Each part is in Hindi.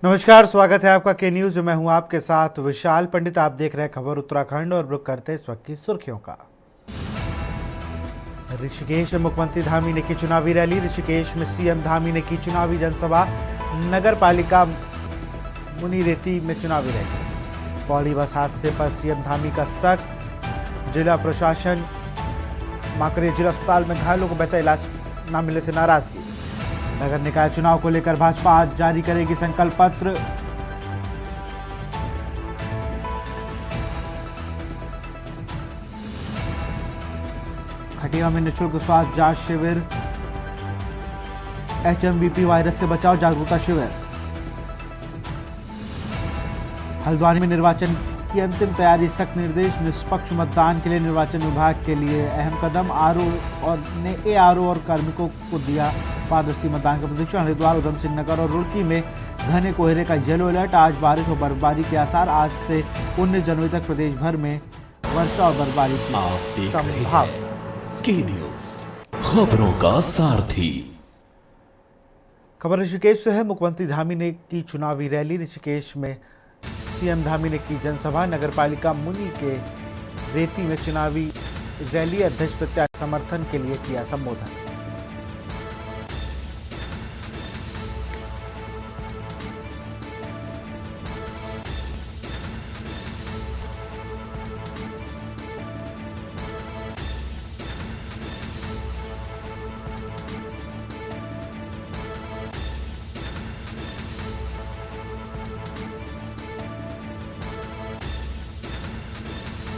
नमस्कार, स्वागत है आपका के न्यूज में। मैं हूं आपके साथ विशाल पंडित। आप देख रहे हैं खबर उत्तराखंड और रुक करते इस वक्त की सुर्खियों का। ऋषिकेश में मुख्यमंत्री धामी ने की चुनावी रैली। ऋषिकेश में सीएम धामी ने की चुनावी जनसभा। नगर पालिका मुनीरेती में चुनावी रैली। पौड़ी बस हादसे पर सीएम धामी का सख्त। जिला प्रशासन माकरे जिला अस्पताल में घायलों को बेहतर इलाज न मिलने से नाराजगी। नगर निकाय चुनाव को लेकर भाजपा आज जारी करेगी संकल्प पत्र। खटिया में निःशुल्क स्वास्थ्य जांच शिविर। एचएमबीपी वायरस से बचाव जागरूकता शिविर। हल्द्वानी में निर्वाचन की अंतिम तैयारी, सख्त निर्देश। निष्पक्ष मतदान के लिए निर्वाचन विभाग के लिए अहम कदम। एआरओ और कार्मिकों को दिया पारदर्शी मतदान का प्रशिक्षण। हरिद्वार, उधम सिंह नगर और रुड़की में घने कोहरे का येलो अलर्ट। आज बारिश और बर्फबारी के आसार। आज से 19 जनवरी तक प्रदेश भर में वर्षा और बर्फबारी की संभावना। के न्यूज, खबरों का सारथी। खबर ऋषिकेश से है। मुख्यमंत्री धामी ने की चुनावी रैली। ऋषिकेश में सीएम धामी ने की जनसभा। नगर पालिका मुनी के रेती में चुनावी रैली। अध्यक्ष प्रत्याशी समर्थन के लिए किया संबोधन।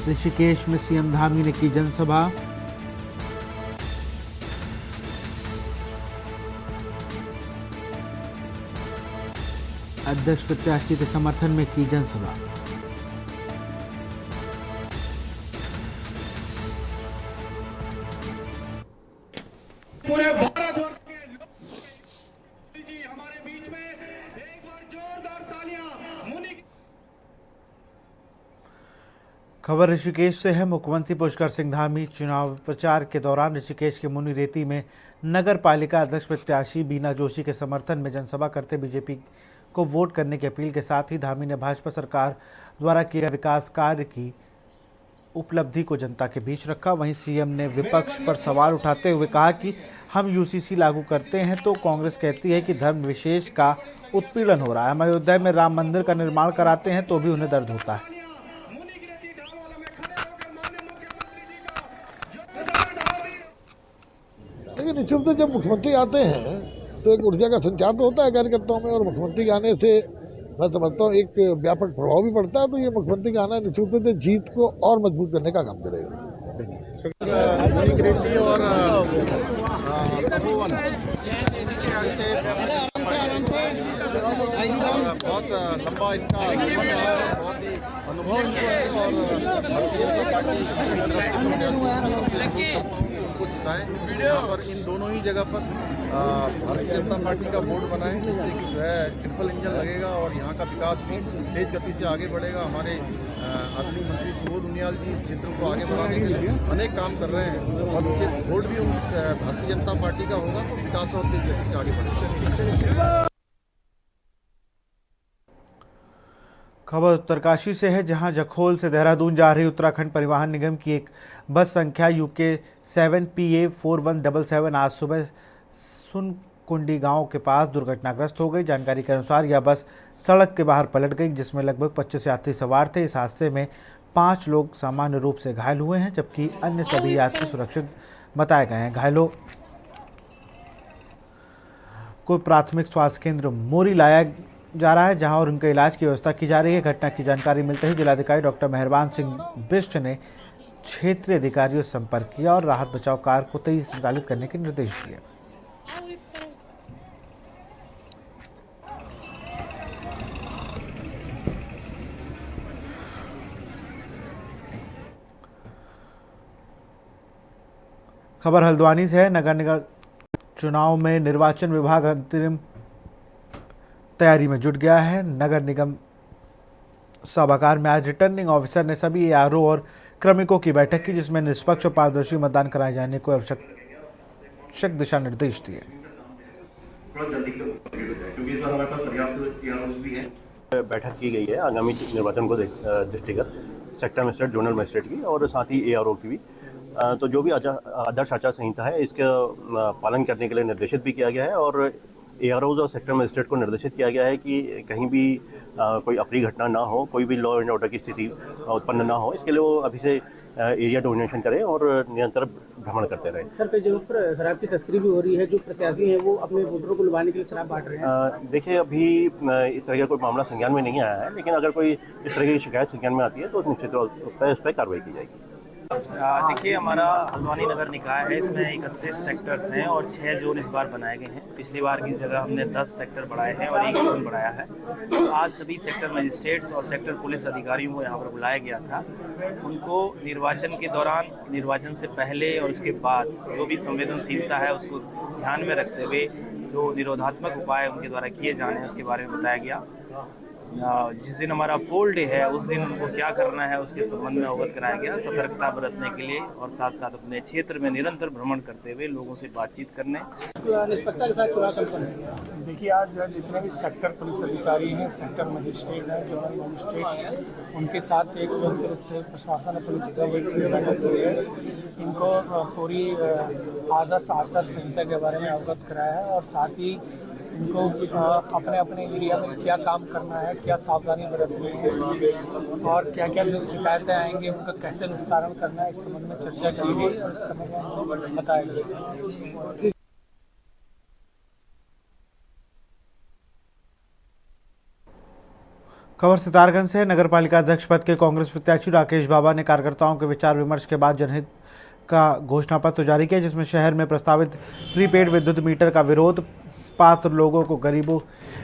ऋषिकेश में सीएम धामी ने की जनसभा। अध्यक्ष प्रत्याशी के समर्थन में की जनसभा। पूरे भारतवर्ष के लोग जी हमारे बीच में एक बार जोरदार तालियां मुनि। खबर ऋषिकेश से है। मुख्यमंत्री पुष्कर सिंह धामी चुनाव प्रचार के दौरान ऋषिकेश के मुनि रेती में नगर पालिका अध्यक्ष प्रत्याशी बीना जोशी के समर्थन में जनसभा करते बीजेपी को वोट करने की अपील के साथ ही धामी ने भाजपा सरकार द्वारा किए विकास कार्य की उपलब्धि को जनता के बीच रखा। वहीं सीएम ने विपक्ष पर सवाल उठाते हुए कहा कि हम यूसीसी लागू करते हैं तो कांग्रेस कहती है कि धर्म विशेष का उत्पीड़न हो रहा है। हम अयोध्या में राम मंदिर का निर्माण कराते हैं तो भी उन्हें दर्द होता है। लेकिन निश्चित जब मुख्यमंत्री आते हैं तो एक ऊर्जा का संचार तो होता है कार्यकर्ताओं में, और मुख्यमंत्री के आने से मैं समझता हूँ एक व्यापक प्रभाव भी पड़ता है। तो ये मुख्यमंत्री का आना निश्चित रूप से जीत को और मजबूत करने का काम करेगा। बहुत लंबा इनका बहुत ही अनुभव और भारतीय जनता पार्टी को जिताएं। यहाँ पर इन दोनों ही जगह पर भारतीय जनता पार्टी का बोर्ड बनाएं, जिससे कि जो है ट्रिपल इंजन लगेगा और यहाँ का विकास भी तेज गति से आगे बढ़ेगा। हमारे आदरणीय मंत्री सुबोध उनियाल जी इस क्षेत्र को आगे बढ़ाने के लिए अनेक काम कर रहे हैं और वोट भी भारतीय जनता पार्टी का होगा तो विकास और तेज गति से आगे बढ़ेगा। खबर उत्तरकाशी से है, जहां जखोल से देहरादून जा रही उत्तराखंड परिवहन निगम की एक बस संख्या UK 7PA4177 आज सुबह सुनकुंडी गांव के पास दुर्घटनाग्रस्त हो गई। जानकारी के अनुसार यह बस सड़क के बाहर पलट गई, जिसमें लगभग 25 यात्री सवार थे। इस हादसे में 5 लोग सामान्य रूप से घायल हुए हैं, जबकि अन्य सभी यात्री सुरक्षित बताए गए हैं। घायलों को प्राथमिक स्वास्थ्य केंद्र मोरी लाया जा रहा है, जहां और उनके इलाज की व्यवस्था की जा रही है। घटना की जानकारी मिलते ही जिलाधिकारी डॉक्टर मेहरबान सिंह बिष्ट ने क्षेत्रीय अधिकारियों से संपर्क किया और राहत बचाव कार्य को तेजी से संचालित करने के निर्देश दिए। खबर हल्द्वानी से है। नगर निगम चुनाव में निर्वाचन विभाग अंतरिम तैयारी में जुट गया है। नगर निगम सभागार में आज रिटर्निंग ऑफिसर ने सभी एआरओ और क्रमिकों की बैठक की, जिसमें निष्पक्ष और पारदर्शी मतदान कराए जाने को आवश्यक दिशा निर्देश दिए। थोड़ा जल्दी कंप्लीट हो जाए, क्योंकि इस बार हमारे पास पर्याप्त AROs भी हैं। बैठक की गई है आगामी निर्वाचन को दृष्टिगत सेक्टर मजिस्ट्रेट, जोनल मजिस्ट्रेट की और साथ ही ARO की भी। तो जो भी आदर्श आचार संहिता है इसका पालन करने के लिए निर्देशित भी किया गया है और AROs और सेक्टर मजिस्ट्रेट को निर्देशित किया गया है कि कहीं भी कोई अप्रिय घटना ना हो, कोई भी लॉ एंड ऑर्डर की स्थिति उत्पन्न ना हो, इसके लिए वो अभी से एरिया डोमिनेशन करें और निरंतर भ्रमण करते रहें। सर, कई जगहों पर शराब की तस्करी भी हो रही है, जो प्रत्याशी हैं वो अपने वोटरों को लुभाने के लिए शराब बांट रहे हैं। देखिए, अभी इस तरह का कोई मामला संज्ञान में नहीं आया है, लेकिन अगर कोई इस तरह की शिकायत संज्ञान में आती है तो निश्चित तौर उस पर कार्रवाई की जाएगी। देखिए, हमारा हल्द्वानी नगर निकाय है, इसमें 31 सेक्टर्स हैं और 6 जोन इस बार बनाए गए हैं। पिछली बार की जगह हमने 10 सेक्टर बढ़ाए हैं और 1 जोन बढ़ाया है। तो आज सभी सेक्टर मजिस्ट्रेट्स और सेक्टर पुलिस अधिकारियों को यहाँ पर बुलाया गया था। उनको निर्वाचन के दौरान, निर्वाचन से पहले और उसके बाद जो भी संवेदनशीलता है उसको ध्यान में रखते हुए जो निरोधात्मक उपाय उनके द्वारा किए जाने हैं उसके बारे में बताया गया। जिस दिन हमारा पोल डे है उस दिन उनको क्या करना है उसके संबंध में अवगत कराया गया, सतर्कता बरतने के लिए और साथ साथ अपने क्षेत्र में निरंतर भ्रमण करते हुए लोगों से बातचीत करने। निष्पक्षता के साथ चुनाव संपन्न है। देखिए, आज जितने भी सेक्टर पुलिस अधिकारी हैं, सेक्टर मजिस्ट्रेट हैं, जोनल मजिस्ट्रेट, उनके साथ एक संयुक्त रूप से प्रशासन पुलिस की एक बैठक हुई है। इनको पूरी आदर्श आचार संहिता के बारे में अवगत कराया है और साथ ही इनको अपने अपने एरिया में क्या काम करना है, क्या सावधानी बरतनी है और क्या क्या जो शिकायतें आएंगी उनका कैसे निस्तारण करना है, इस संबंध में चर्चा की गई और इस संबंध में बताया गया। खबर सितारगंज से। नगर पालिका अध्यक्ष पद के कांग्रेस प्रत्याशी राकेश बाबा ने कार्यकर्ताओं के विचार विमर्श के बाद जनहित का घोषणा पत्र जारी किया, जिसमें शहर में प्रस्तावित प्रीपेड विद्युत मीटर का विरोध, पात्र लोगों को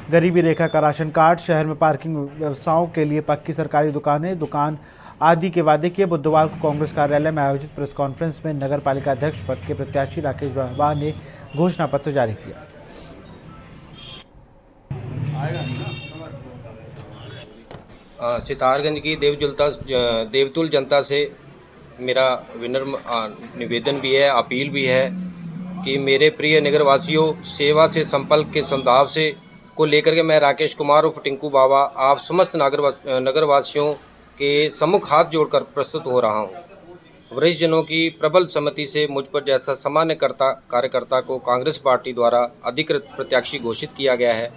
गरीबी रेखा का राशन कार्ड, शहर में पार्किंग व्यवसायों के लिए पक्की सरकारी दुकान आदि के वादे किए। बुधवार को कांग्रेस कार्यालय में आयोजित प्रेस कॉन्फ्रेंस में नगर पालिका अध्यक्ष पद के प्रत्याशी राकेश बाबा ने घोषणा पत्र जारी किया। सितारगंज की देवतुल जनता से मेरा विनम्र निवेदन भी है, अपील भी है कि मेरे प्रिय नगरवासियों, सेवा से संपर्क के सद्भाव से को लेकर के मैं राकेश कुमार उर्फ टिंकू बाबा आप समस्त नगरवासियों के सम्मुख हाथ जोड़कर प्रस्तुत हो रहा हूं। वरिष्ठ जनों की प्रबल सम्मति से मुझ पर जैसा सामान्य कार्यकर्ता को कांग्रेस पार्टी द्वारा अधिकृत प्रत्याशी घोषित किया गया है,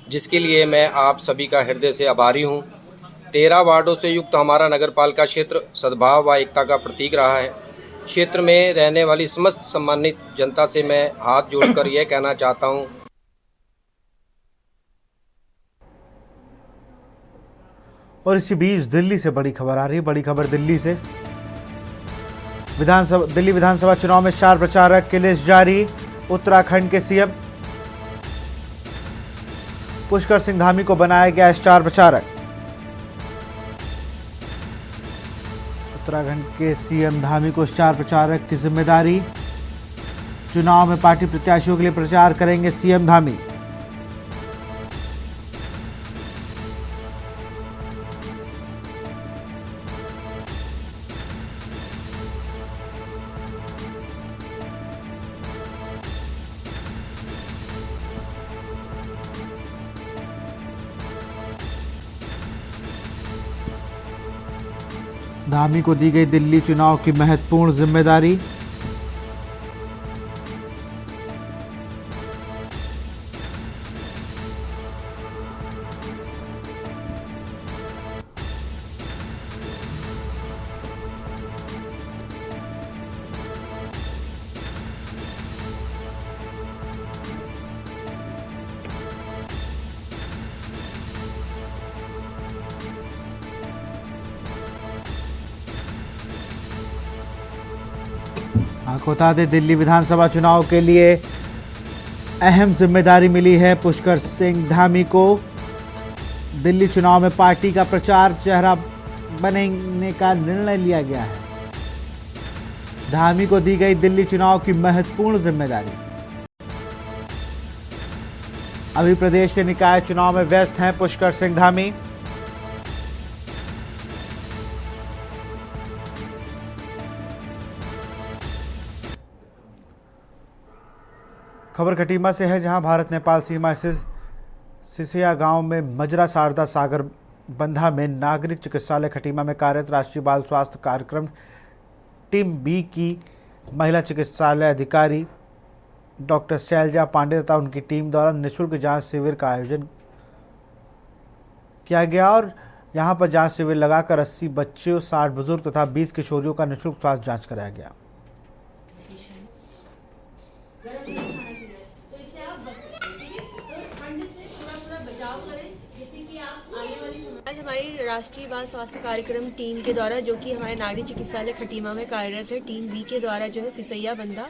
जिसके लिए मैं आप सभी का हृदय से आभारी हूं। 13 वार्डों से युक्त हमारा नगरपालिका क्षेत्र सद्भाव व एकता का प्रतीक रहा है। क्षेत्र में रहने वाली समस्त सम्मानित जनता से मैं हाथ जोड़कर यह कहना चाहता हूं। और इसी बीच दिल्ली से बड़ी खबर आ रही है। बड़ी खबर दिल्ली से। दिल्ली विधानसभा चुनाव में स्टार प्रचारक की लिस्ट जारी। उत्तराखंड के सीएम पुष्कर सिंह धामी को बनाया गया स्टार प्रचारक। उत्तराखंड के सीएम धामी को स्टार प्रचारक की जिम्मेदारी। चुनाव में पार्टी प्रत्याशियों के लिए प्रचार करेंगे सीएम धामी। धामी को दी गई दिल्ली चुनाव की महत्वपूर्ण जिम्मेदारी। आपको बता दें, दिल्ली विधानसभा चुनाव के लिए अहम जिम्मेदारी मिली है पुष्कर सिंह धामी को। दिल्ली चुनाव में पार्टी का प्रचार चेहरा बनने का निर्णय लिया गया है। धामी को दी गई दिल्ली चुनाव की महत्वपूर्ण जिम्मेदारी। अभी प्रदेश के निकाय चुनाव में व्यस्त हैं पुष्कर सिंह धामी। खबर खटीमा से है, जहां भारत नेपाल सीमा स्थित सिसिया गांव में मजरा शारदा सागर बंधा में नागरिक चिकित्सालय खटीमा में कार्यरत राष्ट्रीय बाल स्वास्थ्य कार्यक्रम टीम बी की महिला चिकित्सालय अधिकारी डॉक्टर शैलजा पांडे तथा उनकी टीम द्वारा निःशुल्क जांच शिविर का आयोजन किया गया और यहां पर जांच शिविर लगाकर 80 बच्चों, 60 बुजुर्ग तथा 20 किशोरियों का निःशुल्क स्वास्थ्य जांच कराया गया। आज हमारी राष्ट्रीय बाल स्वास्थ्य कार्यक्रम टीम के द्वारा, जो कि हमारे नागरिक चिकित्सालय खटीमा में कार्यरत है, टीम बी के द्वारा जो है सिसैया बंदा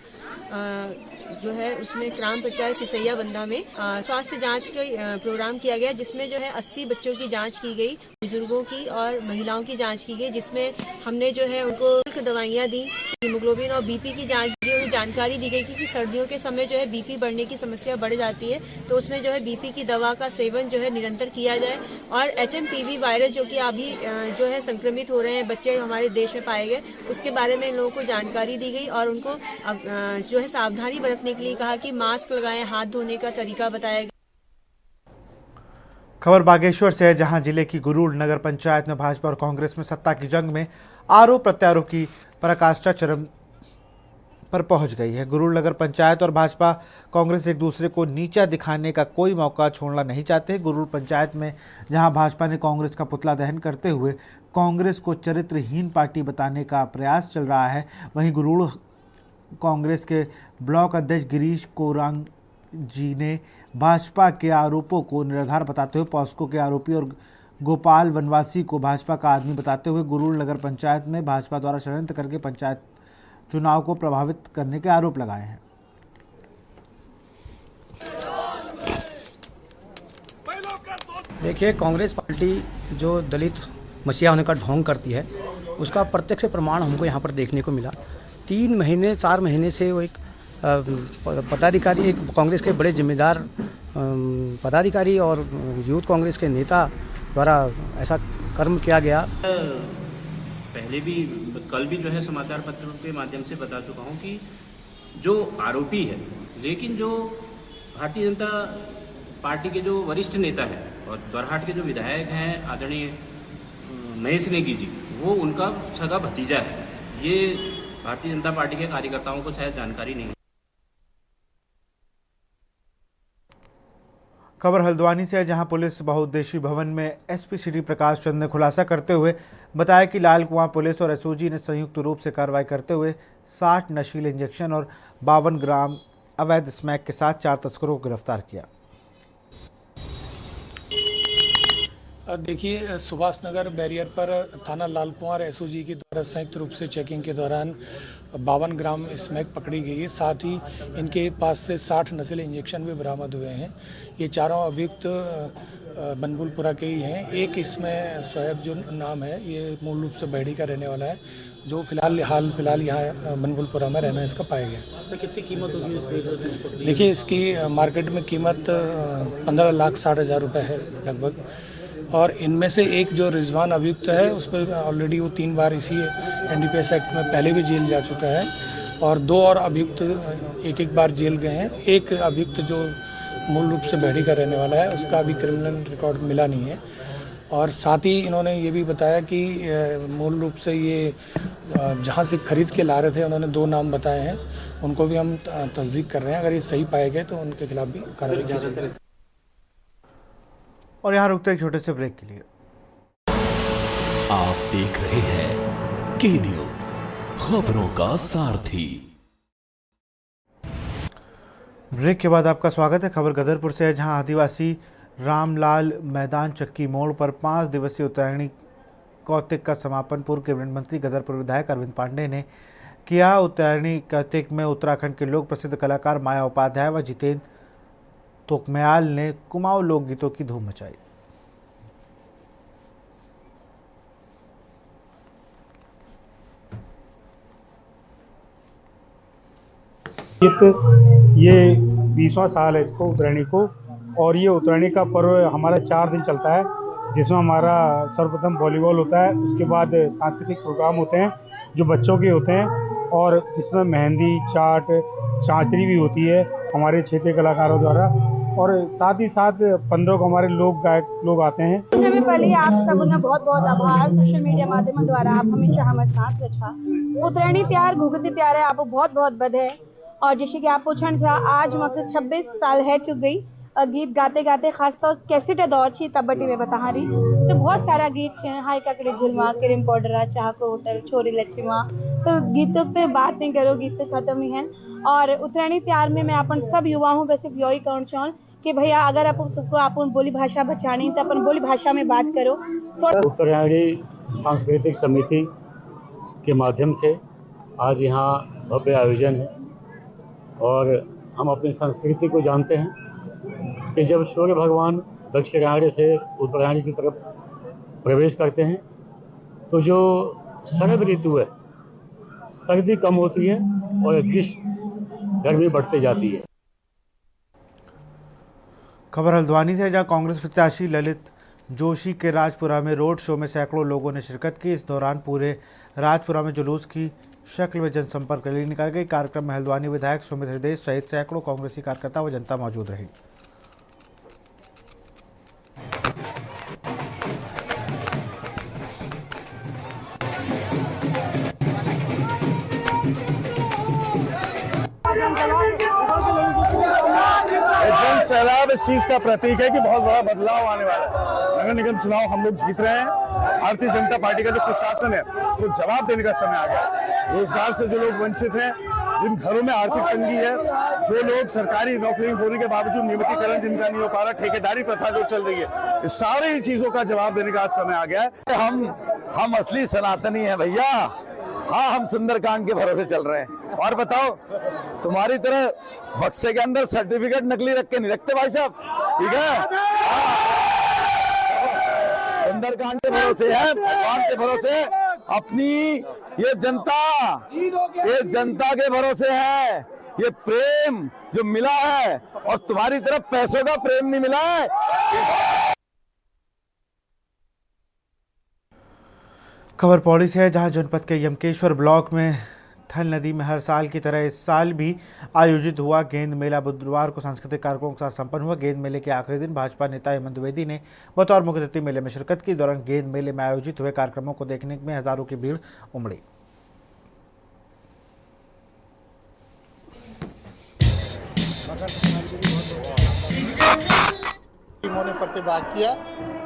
जो है उसमें ग्राम पंचायत सिसैया बंदा में स्वास्थ्य जांच का प्रोग्राम किया गया, जिसमें जो है 80 बच्चों की जांच की गई, बुजुर्गों की और महिलाओं की जांच की गई, जिसमें हमने जो है उनको दवाइयाँ दी, हीमोग्लोबिन और बीपी की जांच की। उन्हें जानकारी दी गई कि सर्दियों के समय जो है बीपी बढ़ने की समस्या बढ़ जाती है, तो उसमें जो है बीपी की दवा का सेवन जो है निरंतर किया जाए। और HMPV वायरस जो कि अभी जो है संक्रमित हो रहे हैं बच्चे हमारे देश में पाए गए, उसके बारे में इन लोगों को जानकारी दी गई और उनको जो है सावधानी बरतने के लिए कहा कि मास्क लगाएं, हाथ धोने का तरीका बताया गया। खबर बागेश्वर से है, जहां जिले की गुरूर नगर पंचायत में भाजपा और कांग्रेस में सत्ता की जंग में आरोप प्रत्यारोप की पराकाष्ठा चरम पर पहुंच गई है। गुरूर नगर पंचायत और भाजपा कांग्रेस एक दूसरे को नीचा दिखाने का कोई मौका छोड़ना नहीं चाहते। गुरूर पंचायत में जहां भाजपा ने कांग्रेस का पुतला दहन करते हुए कांग्रेस को चरित्रहीन पार्टी बताने का प्रयास चल रहा है, वहीं गुरूर कांग्रेस के ब्लॉक अध्यक्ष गिरीश कोरांग जी ने भाजपा के आरोपों को निराधार बताते हुए पॉस्को के आरोपी और गोपाल वनवासी को भाजपा का आदमी बताते हुए गुरूर नगर पंचायत में भाजपा द्वारा षड्यंत्र करके पंचायत चुनाव को प्रभावित करने के आरोप लगाए हैं। देखिए, कांग्रेस पार्टी जो दलित मसीहा होने का ढोंग करती है, उसका प्रत्यक्ष प्रमाण हमको यहाँ पर देखने को मिला। 3 महीने 4 महीने से वो एक पदाधिकारी, एक कांग्रेस के बड़े जिम्मेदार पदाधिकारी और यूथ कांग्रेस के नेता द्वारा ऐसा कर्म किया गया। पहले भी, कल भी जो है समाचार पत्रों के माध्यम से बता चुका हूँ कि जो आरोपी है, लेकिन जो भारतीय जनता पार्टी के जो वरिष्ठ नेता है और द्वारहाट के जो विधायक हैं आदरणीय महेश नेगी जी, वो उनका सगा भतीजा है। ये भारतीय जनता पार्टी के कार्यकर्ताओं को शायद जानकारी नहीं है। खबर हल्द्वानी से है, जहां पुलिस बहुउद्देशीय भवन में एसपी श्री प्रकाश चंद ने खुलासा करते हुए बताया कि लाल कुआं पुलिस और एसओजी ने संयुक्त रूप से कार्रवाई करते हुए 60 नशीले इंजेक्शन और 52 ग्राम अवैध स्मैक के साथ 4 तस्करों को गिरफ्तार किया। देखिए, सुभाष नगर बैरियर पर थाना लाल कुआं और एसओजी के द्वारा संयुक्त रूप से चेकिंग के दौरान 52 ग्राम स्मैक पकड़ी गई है। साथ ही इनके पास से 60 नशीले इंजेक्शन भी बरामद हुए हैं। ये चारों अभियुक्त बनबुलपुरा के ही हैं। एक इसमें शोएब जो नाम है, ये मूल रूप से बैड़ी का रहने वाला है, जो हाल फिलहाल यहाँ बनबुलपुरा में रहना इसका पाया गया। तो कितनी कीमत होगी? देखिए, इसकी मार्केट में कीमत 15,60,000 रुपये है लगभग। और इनमें से एक जो रिजवान अभियुक्त है, उस पर ऑलरेडी वो 3 बार इसी NDPS एक्ट में पहले भी जेल जा चुका है और 2 और अभियुक्त एक बार जेल गए हैं। एक अभियुक्त जो मूल रूप से बैड़ी का रहने वाला है, उसका अभी क्रिमिनल रिकॉर्ड मिला नहीं है। और साथ ही इन्होंने ये भी बताया कि मूल रूप से ये जहाँ से खरीद के ला रहे थे, उन्होंने 2 नाम बताए हैं, उनको भी हम तस्दीक कर रहे हैं। अगर ये सही पाए गए तो उनके खिलाफ भी कार्रवाई की जाएगी। और यहाँ रुकते एक छोटे से ब्रेक के लिए। आप देख रहे हैं के न्यूज, खबरों का सारथी। ब्रेक के बाद आपका स्वागत है। खबर गदरपुर से है, जहां आदिवासी रामलाल मैदान चक्की मोड़ पर 5 दिवसीय उत्तरायणी कौतिक का समापन पूर्व कैबिनेट मंत्री गदरपुर विधायक अरविंद पांडे ने किया। उत्तरायणी कौतिक में उत्तराखंड के लोक प्रसिद्ध कलाकार माया उपाध्याय व जितेंद्र तोकमयाल ने कुमाऊं लोकगीतों की धूम मचाई। ये 20वां साल है इसको, उत्तरायणी को। और ये उत्तरायणी का पर्व हमारा 4 दिन चलता है, जिसमें हमारा सर्वप्रथम वॉलीबॉल होता है, उसके बाद सांस्कृतिक प्रोग्राम होते हैं जो बच्चों के होते हैं, और जिसमें मेहंदी, चाट, चांचरी भी होती है हमारे क्षेत्रीय कलाकारों द्वारा, और साथ ही साथ 15 को हमारे लोक गायक लोग आते हैं। सबसे पहले आप सबका बहुत बहुत आभार सोशल मीडिया माध्यम द्वारा आप हमेशा हमारे साथ रखा। उतरणी त्यार घुगती त्यार है, आपको बहुत बहुत बधाई। और जैसे कि आप पूछना चाह, आज मक 26 साल है चुक गई गीत गाते गाते, खासतौर कैसेट दौर छी तबटी में बता रही तो बहुत सारा गीत है, हाय ककड़े झिलमा, क्रीम पाउडर, चाह को होटल, छोरी लच्छीमा, तो गीतों पे बात नहीं करो, गीत तो खत्म नहीं है। और उतरणी त्यार में मैं अपन सब युवाओं पे सिर्फ यही कहना चाहूँ कि भैया अगर अपन सबको अपन बोली भाषा बचानी तो अपन बोली भाषा में बात करो। उत्तरायणी सांस्कृतिक समिति के माध्यम से आज यहाँ भव्य आयोजन है और हम अपनी संस्कृति को जानते हैं कि जब सूर्य भगवान दक्षिणायण से उत्तरायण की तरफ प्रवेश करते हैं तो जो शरद ऋतु है, सर्दी कम होती है और ग्रीष्म गर्मी बढ़ती जाती है। खबर हल्द्वानी से, जहां कांग्रेस प्रत्याशी ललित जोशी के राजपुरा में रोड शो में सैकड़ों लोगों ने शिरकत की। इस दौरान पूरे राजपुरा में जुलूस की शक्ल में जनसंपर्क रैली निकाली गई। कार्यक्रम में हल्द्वानी विधायक सुमित हृदय सहित सैकड़ों कांग्रेसी कार्यकर्ता व जनता मौजूद रही। जन सैलाब इस चीज का प्रतीक है कि बहुत बड़ा बदलाव आने वाला है। नगर निगम चुनाव हम लोग जीत रहे हैं। भारतीय जनता पार्टी का जो प्रशासन है उसको जवाब देने का समय आ गया। रोजगार से जो लोग वंचित हैं, जिन घरों में आर्थिक तंगी है, जो लोग सरकारी नौकरी होने के बावजूद नियमितीकरण जिनका नहीं हो पा रहा, ठेकेदारी प्रथा जो चल रही है, इस सारी चीजों का जवाब देने का आज समय आ गया है। हम असली सनातनी हैं भैया। हाँ, हम सुंदरकांड के भरोसे चल रहे हैं। और बताओ, तुम्हारी तरह बक्से के अंदर सर्टिफिकेट नकली रख के नहीं रखते भाई साहब, ठीक है? सुंदरकांड के भरोसे है, भगवान के भरोसे, अपनी ये जनता के भरोसे है। ये प्रेम जो मिला है और तुम्हारी तरफ पैसों का प्रेम नहीं मिला है। खबर पौड़ी से है, जहां जनपद के यमकेश्वर ब्लॉक में थल नदी में हर साल की तरह इस साल भी आयोजित हुआ गेंद मेला। बुधवार को सांस्कृतिक कार्यक्रमों के साथ संपन्न हुआ। गेंद मेले के आखिरी दिन भाजपा नेता हेमंत द्विवेदी ने बतौर मुख्य अतिथि मेले में शिरकत की। दौरान गेंद मेले में आयोजित हुए कार्यक्रमों को देखने में हजारों की भीड़ उमड़ी। टीमों ने प्रतिभाग किया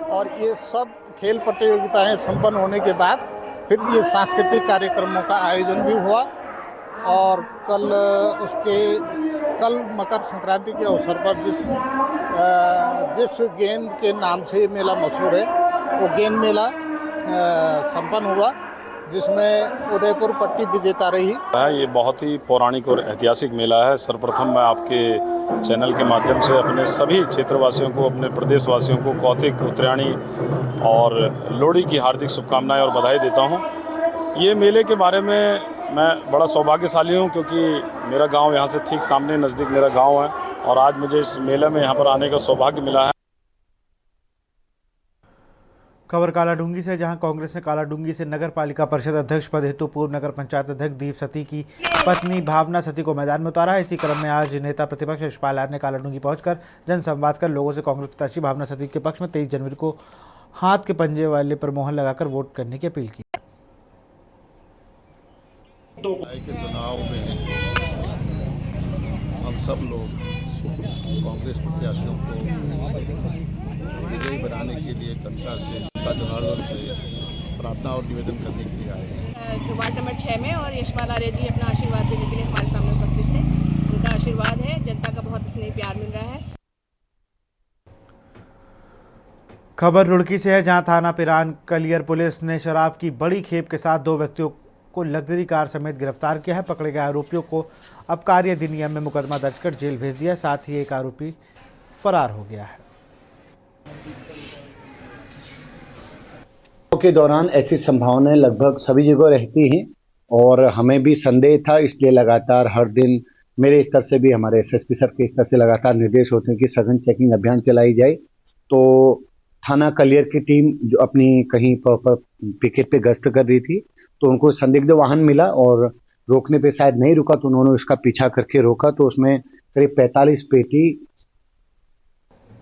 और ये सब खेल प्रतियोगिताएं संपन्न होने के बाद फिर ये सांस्कृतिक कार्यक्रमों का आयोजन भी हुआ। और कल मकर संक्रांति के अवसर पर जिस गेंद के नाम से ये मेला मशहूर है, वो गेंद मेला संपन्न हुआ, जिसमें उदयपुर पट्टी विजेता रही। ये बहुत ही पौराणिक और ऐतिहासिक मेला है। सर्वप्रथम मैं आपके चैनल के माध्यम से अपने सभी क्षेत्रवासियों को, अपने प्रदेशवासियों को कौतिक, उत्तरायणी और लोहड़ी की हार्दिक शुभकामनाएं और बधाई देता हूं। ये मेले के बारे में मैं बड़ा सौभाग्यशाली हूं क्योंकि मेरा गांव यहां से ठीक सामने नज़दीक मेरा गांव है और आज मुझे इस मेले में यहां पर आने का सौभाग्य मिला है। खबर कालाडूंगी से, जहां कांग्रेस ने कालाडूंगी से नगर पालिका परिषद अध्यक्ष पद हेतु पूर्व नगर पंचायत अध्यक्ष दीप सती की पत्नी भावना सती को मैदान में उतारा है। इसी क्रम में आज नेता प्रतिपक्ष यशपाल आर्य ने कालाडूंगी पहुंचकर जनसंवाद कर लोगों से कांग्रेस प्रत्याशी भावना सती के पक्ष में 23 जनवरी को हाथ के पंजे वाले पर मोहर लगाकर वोट करने की अपील की। के चुनाव में हम सब लोग कांग्रेस प्रत्याशियों को विजयी बनाने के लिए जनता जनार्दन से प्रार्थना और निवेदन करने के लिए आए हैं। वार्ड नंबर 6 में और यशपाल आर्य जी अपना आशीर्वाद देने के लिए हमारे सामने उपस्थित थे। उनका आशीर्वाद है, जनता का बहुत स्नेह प्यार मिल रहा है। खबर रुड़की से है, जहां थाना पिरान कलियर पुलिस ने शराब की बड़ी खेप के साथ 2 व्यक्तियों को लग्जरी कार समेत गिरफ्तार किया है। पकड़े गए आरोपियों को आबकारी अधिनियम में मुकदमा दर्ज कर जेल भेज दिया। साथ ही एक आरोपी फरार हो गया है। के दौरान ऐसी संभावनाएं लगभग सभी जगह रहती हैं और हमें भी संदेह था, इसलिए लगातार हर दिन मेरे स्तर से भी, हमारे एसएसपी सर के स्तर से लगातार निर्देश होते हैं कि सघन चेकिंग अभियान चलाई जाए। तो थाना कलियर की टीम जो अपनी कहीं पिकेट पे गश्त कर रही थी, तो उनको संदिग्ध वाहन मिला और रोकने पे शायद नहीं रुका, तो उन्होंने उसका पीछा करके रोका, तो उसमें करीब 45 पेटी